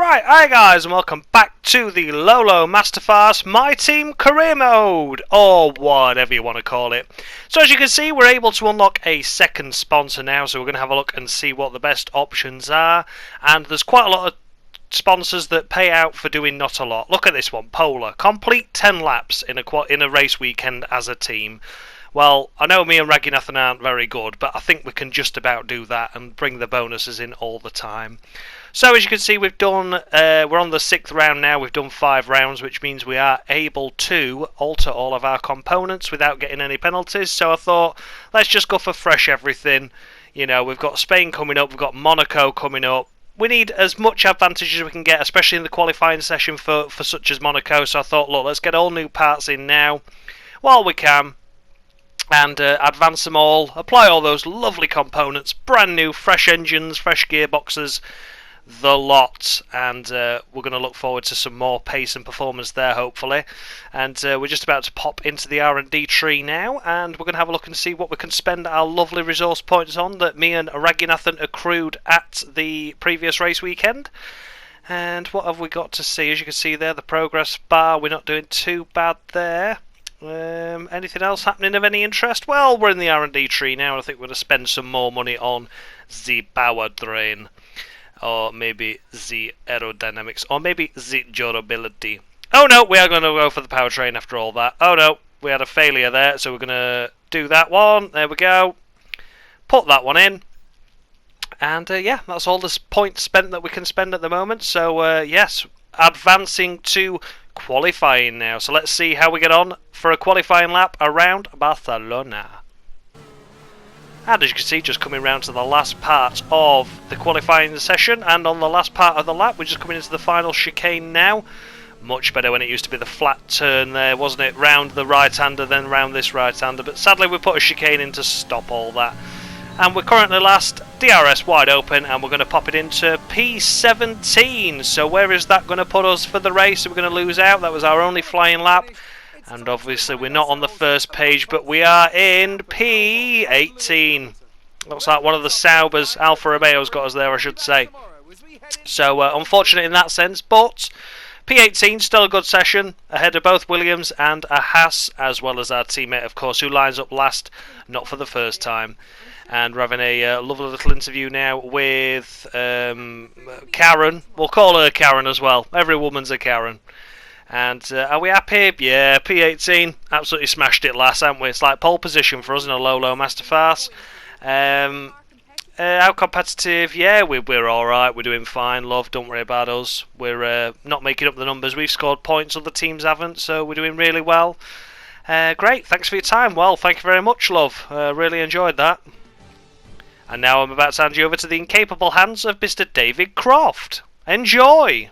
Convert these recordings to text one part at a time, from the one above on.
Right, hi guys, and welcome back to the Lola Mastercard My Team career mode, or whatever you want to call it. So as you can see, we're able to unlock a second sponsor now, so we're going to have a look and see what the best options are. And there's quite a lot of sponsors that pay out for doing not a lot. Look at this one, Polar. Complete 10 laps in a race weekend as a team. Well, I know me and Raghunathan aren't very good, but I think we can just about do that and bring the bonuses in all the time. So as you can see, we've done, we're on the 6th round now. We've done 5 rounds, which means we are able to alter all of our components without getting any penalties. So I thought, let's just go for fresh everything. You know, we've got Spain coming up, we've got Monaco coming up. We need as much advantage as we can get, especially in the qualifying session for such as Monaco. So I thought, look, let's get all new parts in now while we can. And advance them all, apply all those lovely components, brand new, fresh engines, fresh gearboxes, the lot. And we're going to look forward to some more pace and performance there, hopefully. And we're just about to pop into the R&D tree now, and we're going to have a look and see what we can spend our lovely resource points on that me and Raghunathan accrued at the previous race weekend. And what have we got to see? As you can see there, the progress bar, we're not doing too bad there. Anything else happening of any interest? Well, we're in the R&D tree now. I think we're going to spend some more money on the powertrain, or maybe the aerodynamics, or maybe the durability. Oh no, we are going to go for the powertrain after all that. Oh no, we had a failure there, so we're going to do that one. There we go. Put that one in. And yeah, that's all the points spent that we can spend at the moment. So yes, advancing to qualifying now. So let's see how we get on for a qualifying lap around Barcelona. And as you can see, just coming round to the last part of the qualifying session, and on the last part of the lap, we're just coming into the final chicane now. Much better when it used to be the flat turn there, wasn't it? Round the right-hander, then round this right-hander. But sadly, we put a chicane in to stop all that. And we're currently last, DRS wide open, and we're going to pop it into P17. So where is that going to put us for the race? Are we going to lose out? That was our only flying lap. And obviously we're not on the first page, but we are in P18. Looks like one of the Saubers, Alfa Romeo's got us there, I should say. So unfortunate in that sense, but P18, still a good session, ahead of both Williams and a Haas, as well as our teammate, of course, who lines up last, not for the first time. And we're having a lovely little interview now with Karen. We'll call her Karen as well. Every woman's a Karen. And are we happy? Yeah, P18. Absolutely smashed it last, haven't we? It's like pole position for us in a Lola Mastercard. How competitive? Yeah, we're alright. We're doing fine, love. Don't worry about us. We're not making up the numbers. We've scored points, other teams haven't, so we're doing really well. Great, thanks for your time. Well, thank you very much, love. Really enjoyed that. And now I'm about to hand you over to the incapable hands of Mr. David Croft. Enjoy!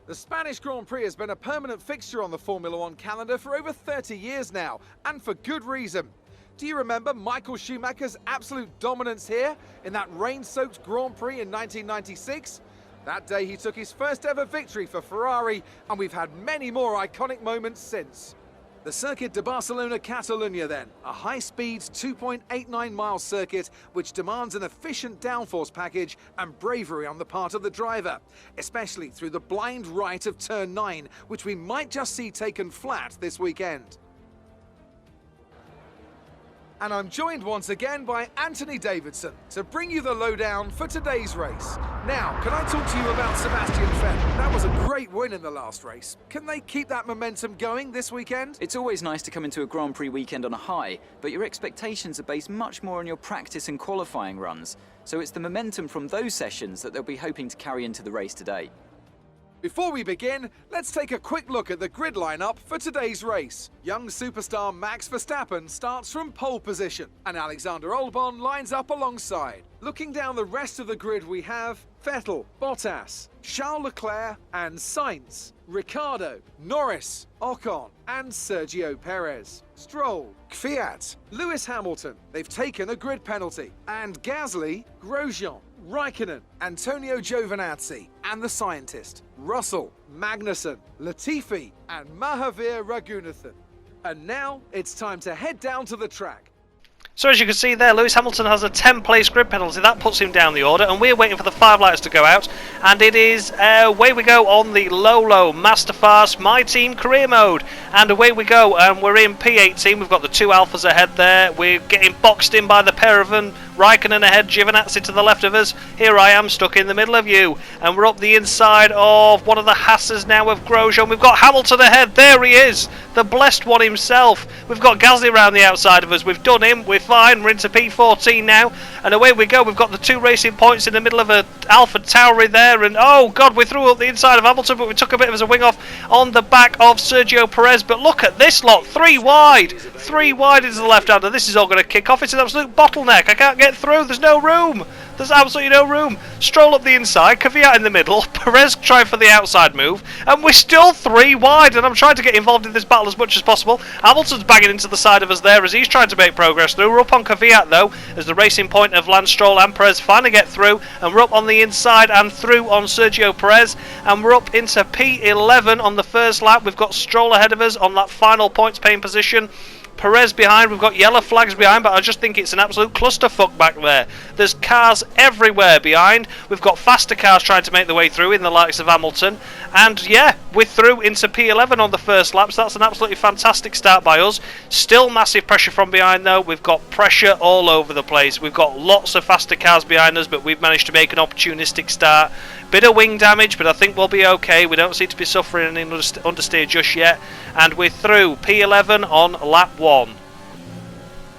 The Spanish Grand Prix has been a permanent fixture on the Formula One calendar for over 30 years now, and for good reason. Do you remember Michael Schumacher's absolute dominance here in that rain-soaked Grand Prix in 1996? That day he took his first ever victory for Ferrari, and we've had many more iconic moments since. The Circuit de Barcelona Catalunya then, a high-speed 2.89-mile circuit which demands an efficient downforce package and bravery on the part of the driver, especially through the blind right of turn 9, which we might just see taken flat this weekend. And I'm joined once again by Anthony Davidson to bring you the lowdown for today's race. Now, can I talk to you about Sebastian Vettel? That was a great win in the last race. Can they keep that momentum going this weekend? It's always nice to come into a Grand Prix weekend on a high, but your expectations are based much more on your practice and qualifying runs. So it's the momentum from those sessions that they'll be hoping to carry into the race today. Before we begin, let's take a quick look at the grid lineup for today's race. Young superstar Max Verstappen starts from pole position, and Alexander Albon lines up alongside. Looking down the rest of the grid, we have Vettel, Bottas, Charles Leclerc and Sainz, Ricciardo, Norris, Ocon and Sergio Perez, Stroll, Kvyat, Lewis Hamilton, they've taken a grid penalty, and Gasly, Grosjean, Raikkonen, Antonio Giovinazzi, and the scientist, Russell, Magnussen, Latifi, and Mahavir Raghunathan. And now it's time to head down to the track. So as you can see there, Lewis Hamilton has a 10-place grid penalty. That puts him down the order, and we're waiting for the 5 lights to go out. And it is away we go on the Lola Mastercard My Team career mode. And away we go, and we're in P18. We've got the 2 Alphas ahead there. We're getting boxed in by the pair of them. Raikkonen ahead, Giovinazzi to the left of us. Here I am, stuck in the middle of you. And we're up the inside of one of the Haas's now of Grosjean. We've got Hamilton ahead. There he is, the blessed one himself. We've got Gasly around the outside of us. We've done him. We're fine. We're into P14 now. And away we go. We've got the 2 racing points in the middle of a Alpha Tauri there. And oh God, we threw up the inside of Hamilton, but we took a bit of a wing off on the back of Sergio Perez. But look at this lot. 3 wide. 3 wide into the left-hander. This is all going to kick off. It's an absolute bottleneck. I can't get through. There's no room. There's absolutely no room. Stroll up the inside, Kvyat in the middle, Perez trying for the outside move, and we're still 3 wide, and I'm trying to get involved in this battle as much as possible. Hamilton's banging into the side of us there as he's trying to make progress through. We're up on Kvyat though, as the racing point of Lance Stroll and Perez finally get through, and we're up on the inside and through on Sergio Perez, and we're up into P11 on the first lap. We've got Stroll ahead of us on that final points paying position. Perez behind, we've got yellow flags behind, but I just think it's an absolute clusterfuck back there. There's cars everywhere behind. We've got faster cars trying to make their way through in the likes of Hamilton. And yeah, we're through into P11 on the first lap, so that's an absolutely fantastic start by us. Still massive pressure from behind though. We've got pressure all over the place. We've got lots of faster cars behind us, but we've managed to make an opportunistic start. Bit of wing damage, but I think we'll be okay. We don't seem to be suffering any understeer just yet. And we're through P11 on lap 1.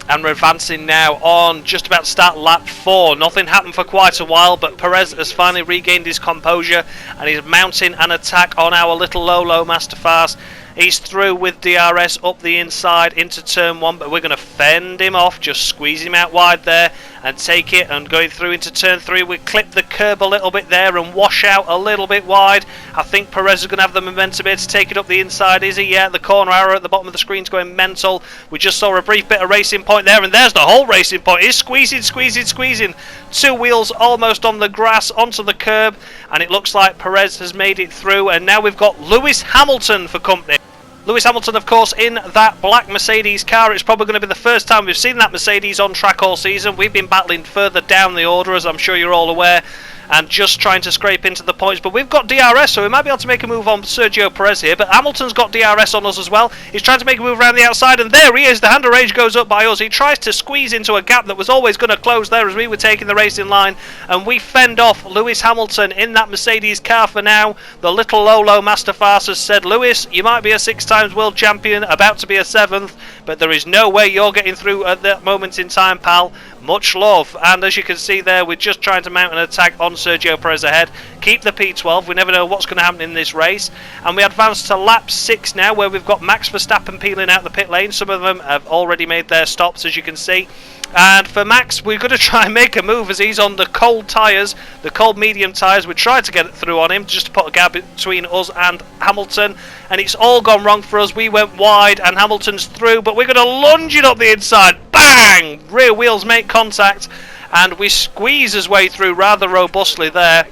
And we're advancing now on just about to start lap 4. Nothing happened for quite a while, but Perez has finally regained his composure and he's mounting an attack on our little Lola Mastercard. He's through with DRS up the inside into turn 1, but we're going to fend him off, just squeeze him out wide there and take it, and going through into turn 3 we clip the curb a little bit there and wash out a little bit wide. I think Perez is going to have the momentum here to take it up the inside, is he? Yeah, the corner arrow at the bottom of the screen's going mental. We just saw a brief bit of racing point there, and there's the whole racing point. He's squeezing, squeezing, squeezing. 2 wheels almost on the grass onto the curb, and it looks like Perez has made it through, and now we've got Lewis Hamilton for company. Lewis Hamilton, of course, in that black Mercedes car. It's probably going to be the first time we've seen that Mercedes on track all season. We've been battling further down the order, as I'm sure you're all aware, and just trying to scrape into the points. But we've got DRS, so we might be able to make a move on Sergio Perez here. But Hamilton's got DRS on us as well. He's trying to make a move around the outside, and there he is. The hand of rage goes up by us. He tries to squeeze into a gap that was always going to close there as we were taking the racing line, and we fend off Lewis Hamilton in that Mercedes car for now. The little Lola Mastercard has said, Lewis, you might be a 6-time world champion, about to be a 7th, but there is no way you're getting through at that moment in time, pal. Much love. And as you can see there, we're just trying to mount an attack on Sergio Perez ahead. Keep the P12. We never know what's going to happen in this race. And we advance to lap 6 now, where we've got Max Verstappen peeling out the pit lane. Some of them have already made their stops, as you can see. And for Max, we're going to try and make a move as he's on the cold tyres, the cold medium tyres. We tried to get it through on him just to put a gap between us and Hamilton, and it's all gone wrong for us. We went wide and Hamilton's through, but we're going to lunge it up the inside. Bang! Rear wheels make contact, and we squeeze his way through rather robustly there.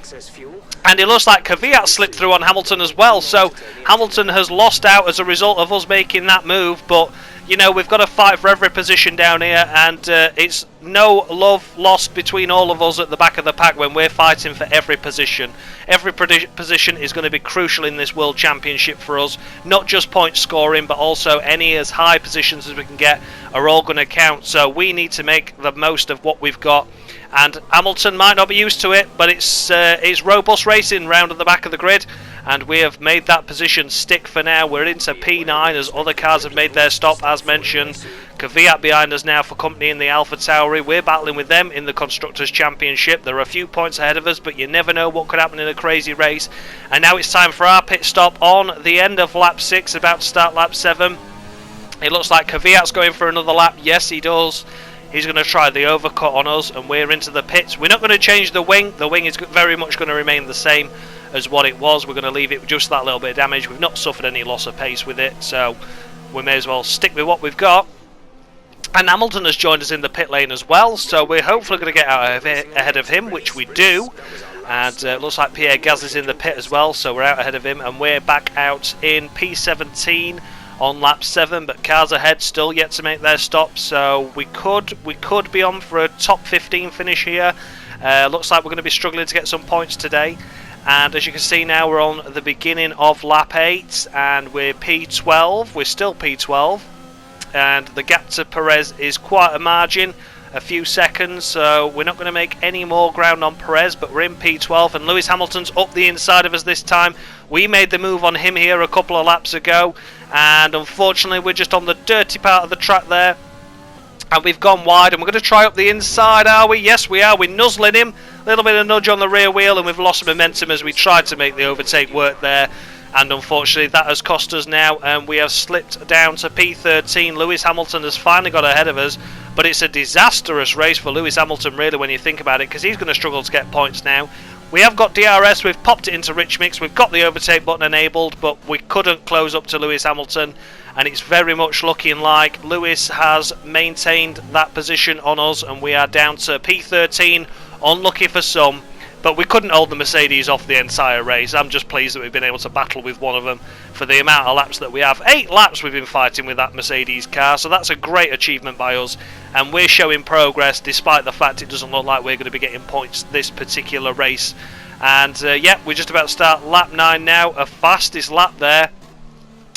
And it looks like Kvyat slipped through on Hamilton as well, so Hamilton has lost out as a result of us making that move. But you know, we've got to fight for every position down here, and it's no love lost between all of us at the back of the pack when we're fighting for every position. Every position is going to be crucial in this World Championship for us. Not just point scoring, but also any as high positions as we can get are all going to count. So we need to make the most of what we've got. And Hamilton might not be used to it, but it's robust racing round at the back of the grid, and we have made that position stick for now. We're into P9 as other cars have made their stop, as mentioned. Kvyat behind us now for company in the Alpha Tauri. We're battling with them in the Constructors' Championship. There are a few points ahead of us, but you never know what could happen in a crazy race. And now it's time for our pit stop on the end of lap 6, about to start lap 7. It looks like Kvyat's going for another lap. Yes, he does. He's going to try the overcut on us, and we're into the pits. We're not going to change the wing. The wing is very much going to remain the same as what it was. We're going to leave it with just that little bit of damage. We've not suffered any loss of pace with it, so we may as well stick with what we've got. And Hamilton has joined us in the pit lane as well, so we're hopefully going to get out of it ahead of him, which we do. And it looks like Pierre Gasly's in the pit as well, so we're out ahead of him, and we're back out in P17 on lap 7, but cars ahead still yet to make their stop, so we could be on for a top 15 finish here. Looks like we're going to be struggling to get some points today. And as you can see now, we're on the beginning of lap 8 and we're P12. We're still P12, and the gap to Perez is quite a margin, a few seconds, so we're not going to make any more ground on Perez, but we're in P12 and Lewis Hamilton's up the inside of us this time. We made the move on him here a couple of laps ago, and unfortunately we're just on the dirty part of the track there, and we've gone wide, and we're going to try up the inside, are we? Yes, we are. We're nuzzling him, a little bit of nudge on the rear wheel, and we've lost momentum as we tried to make the overtake work there. And unfortunately that has cost us now, and we have slipped down to P13. Lewis Hamilton has finally got ahead of us, but it's a disastrous race for Lewis Hamilton really when you think about it, because he's going to struggle to get points now. We have got DRS, we've popped it into Rich Mix, we've got the overtake button enabled, but we couldn't close up to Lewis Hamilton, and it's very much looking like Lewis has maintained that position on us, and we are down to P13, unlucky for some. But we couldn't hold the Mercedes off the entire race. I'm just pleased that we've been able to battle with one of them for the amount of laps that we have. 8 laps we've been fighting with that Mercedes car, so that's a great achievement by us. And we're showing progress despite the fact it doesn't look like we're going to be getting points this particular race. And yeah, we're just about to start lap 9 now, a fastest lap there,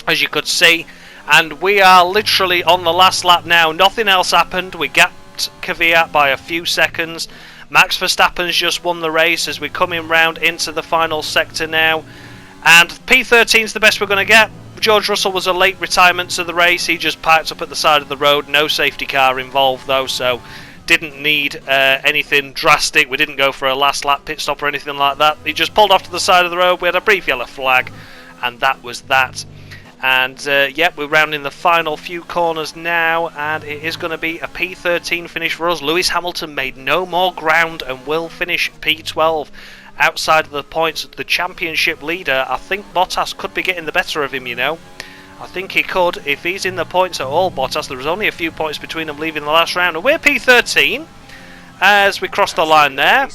as you could see. And we are literally on the last lap now. Nothing else happened. We gapped Kvyat by a few seconds. Max Verstappen's just won the race as we're coming round into the final sector now, and P13 is the best we're going to get. George Russell was a late retirement to the race. He just parked up at the side of the road, no safety car involved though, so didn't need anything drastic. We didn't go for a last lap pit stop or anything like that. He just pulled off to the side of the road. We had a brief yellow flag, and that was that. And yep, we're rounding the final few corners now, and it is going to be a P13 finish for us. Lewis Hamilton made no more ground and will finish P12 outside of the points of the championship leader. I think Bottas could be getting the better of him, you know. I think he could if he's in the points at all, Bottas. There was only a few points between them leaving the last round, and we're P13 as we cross the line there.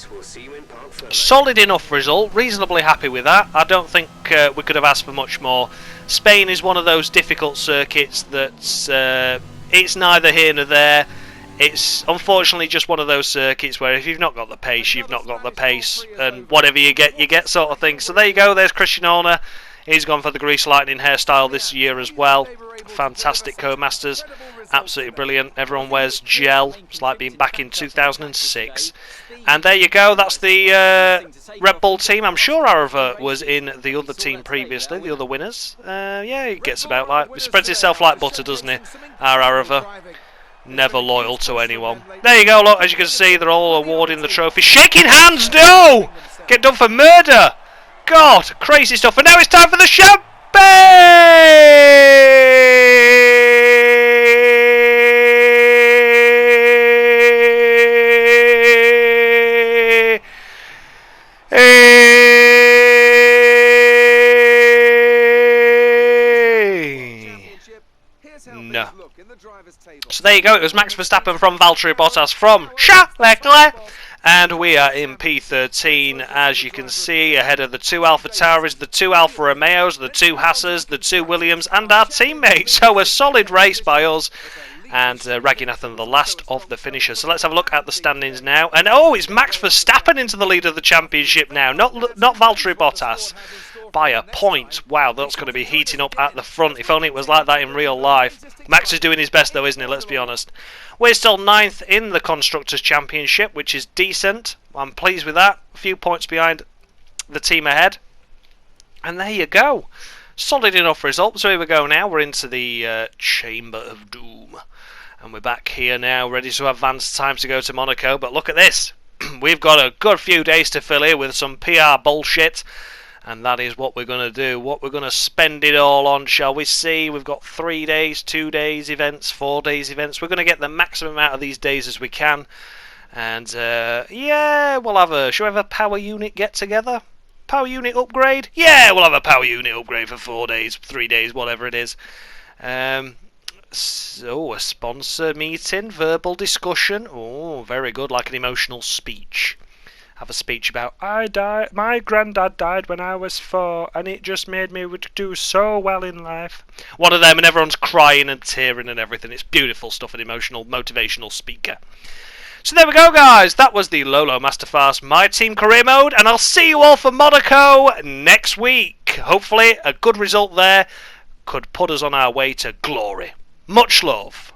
Solid enough result, reasonably happy with that. I don't think we could have asked for much more. Spain is one of those difficult circuits that's it's neither here nor there. It's unfortunately just one of those circuits where if you've not got the pace, you've not got the pace, and whatever you get sort of thing. So there you go, there's Christian Horner. He's gone for the Grease Lightning hairstyle this year as well. Fantastic co-masters, absolutely brilliant. Everyone wears gel. It's like being back in 2006. And there you go, that's the Red Bull team. I'm sure Araver was in the other team previously, the other winners. Yeah, he gets about like, he spreads himself like butter, doesn't he, our Araver? Never loyal to anyone. There you go, look, as you can see, they're all awarding the trophy. Shaking hands, no! Get done for murder! God, crazy stuff. And now it's time for the champagne! No. So there you go, it was Max Verstappen from Valtteri Bottas from Charles Leclerc. And we are in P13, as you can see, ahead of the 2 Alpha Tauris, the 2 Alfa Romeos, the 2 Haasas, the 2 Williams, and our teammates. So a solid race by us. And Raghunathan, the last of the finishers. So let's have a look at the standings now. And oh, it's Max Verstappen into the lead of the championship now, not Valtteri Bottas. By a point. Wow, that's going to be heating up at the front. If only it was like that in real life. Max is doing his best though, isn't he? Let's be honest. We're still 9th in the Constructors' Championship, which is decent. I'm pleased with that. A few points behind the team ahead. And there you go. Solid enough result. So here we go now. We're into the Chamber of Doom. And we're back here now, ready to advance time to go to Monaco. But look at this. We've got a good few days to fill here with some PR bullshit. And that is what we're going to do. What we're going to spend it all on, shall we see? We've got 3 days, 2 days events, 4 days events. We're going to get the maximum out of these days as we can. And yeah, we'll have a... Shall we have a power unit get together? Power unit upgrade? Yeah, we'll have a power unit upgrade for 4 days, 3 days, whatever it is. So, a sponsor meeting, verbal discussion. Oh, very good, like an emotional speech. have a speech about, my granddad died when I was 4 and it just made me do so well in life. One of them, and everyone's crying and tearing and everything. It's beautiful stuff, an emotional, motivational speaker. So there we go, guys. That was the Lola Mastercard My Team career mode, and I'll see you all for Monaco next week. Hopefully a good result there could put us on our way to glory. Much love.